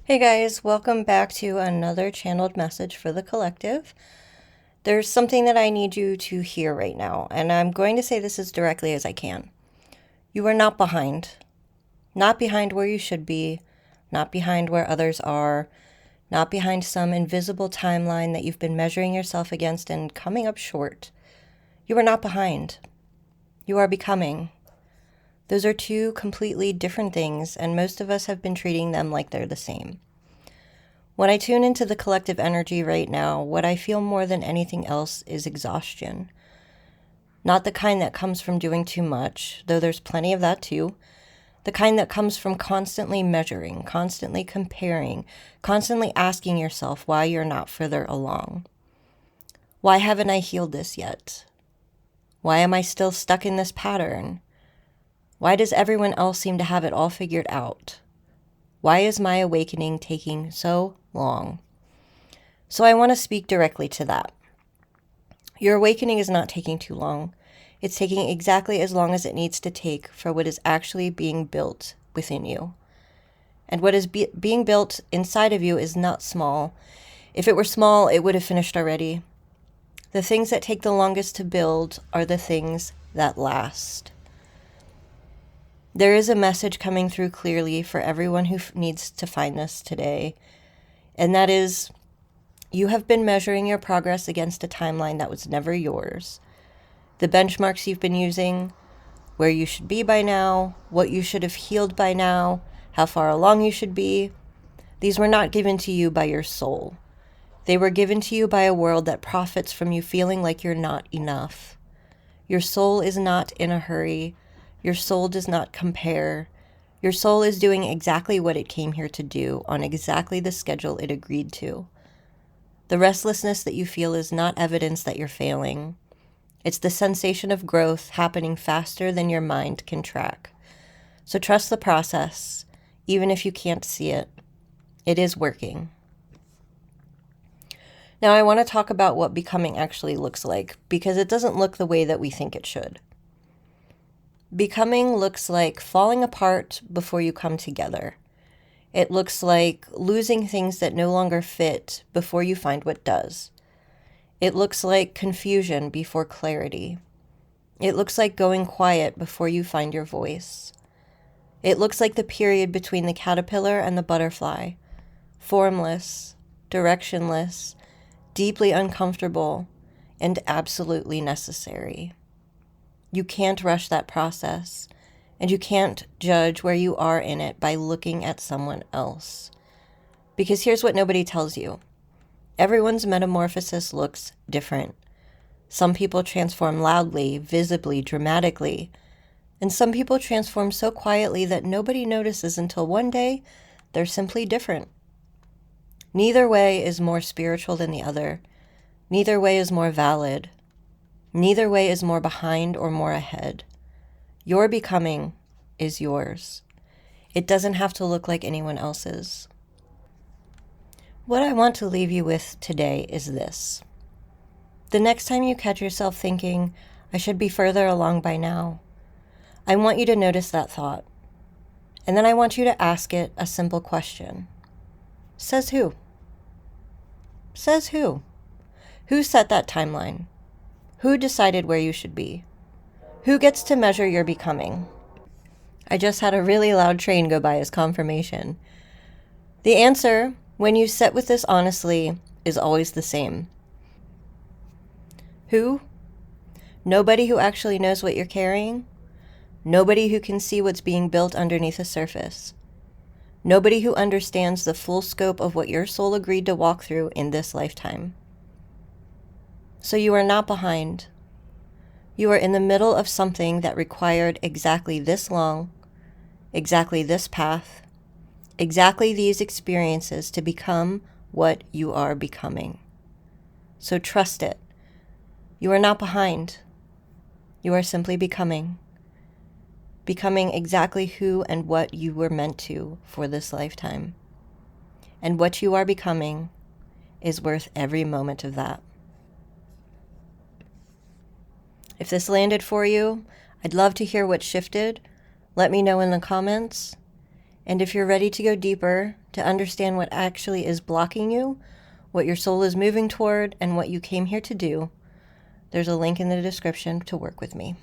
Hey guys, welcome back to another channeled message for the collective. There's something that I need you to hear right now, and I'm going to say this as directly as I can. You are not behind. Not behind where you should be, not behind where others are, not behind some invisible timeline that you've been measuring yourself against and coming up short. You are not behind. You are becoming. Those are two completely different things, and most of us have been treating them like they're the same. When I tune into the collective energy right now, what I feel more than anything else is exhaustion. Not the kind that comes from doing too much, though there's plenty of that too. The kind that comes from constantly measuring, constantly comparing, constantly asking yourself why you're not further along. Why haven't I healed this yet? Why am I still stuck in this pattern? Why does everyone else seem to have it all figured out? Why is my awakening taking so long? So I want to speak directly to that. Your awakening is not taking too long. It's taking exactly as long as it needs to take for what is actually being built within you. And what is being built inside of you is not small. If it were small, it would have finished already. The things that take the longest to build are the things that last. There is a message coming through clearly for everyone who needs to find this today, and that is, you have been measuring your progress against a timeline that was never yours. The benchmarks you've been using, where you should be by now, what you should have healed by now, how far along you should be, these were not given to you by your soul. They were given to you by a world that profits from you feeling like you're not enough. Your soul is not in a hurry. Your soul does not compare. Your soul is doing exactly what it came here to do on exactly the schedule it agreed to. The restlessness that you feel is not evidence that you're failing. It's the sensation of growth happening faster than your mind can track. So trust the process, even if you can't see it. It is working. Now I want to talk about what becoming actually looks like, because it doesn't look the way that we think it should. Becoming looks like falling apart before you come together. It looks like losing things that no longer fit before you find what does. It looks like confusion before clarity. It looks like going quiet before you find your voice. It looks like the period between the caterpillar and the butterfly, formless, directionless, deeply uncomfortable, and absolutely necessary. You can't rush that process, and you can't judge where you are in it by looking at someone else. Because here's what nobody tells you. Everyone's metamorphosis looks different. Some people transform loudly, visibly, dramatically, and some people transform so quietly that nobody notices until one day they're simply different. Neither way is more spiritual than the other. Neither way is more valid. Neither way is more behind or more ahead. Your becoming is yours. It doesn't have to look like anyone else's. What I want to leave you with today is this. The next time you catch yourself thinking, I should be further along by now, I want you to notice that thought. And then I want you to ask it a simple question. Says who? Says who? Who set that timeline? Who decided where you should be? Who gets to measure your becoming? I just had a really loud train go by as confirmation. The answer, when you sit with this honestly, is always the same. Who? Nobody who actually knows what you're carrying. Nobody who can see what's being built underneath the surface. Nobody who understands the full scope of what your soul agreed to walk through in this lifetime. So you are not behind. You are in the middle of something that required exactly this long, exactly this path, exactly these experiences to become what you are becoming. So trust it. You are not behind. You are simply becoming. Becoming exactly who and what you were meant to for this lifetime. And what you are becoming is worth every moment of that. If this landed for you, I'd love to hear what shifted. Let me know in the comments. And if you're ready to go deeper, to understand what actually is blocking you, what your soul is moving toward, and what you came here to do, there's a link in the description to work with me.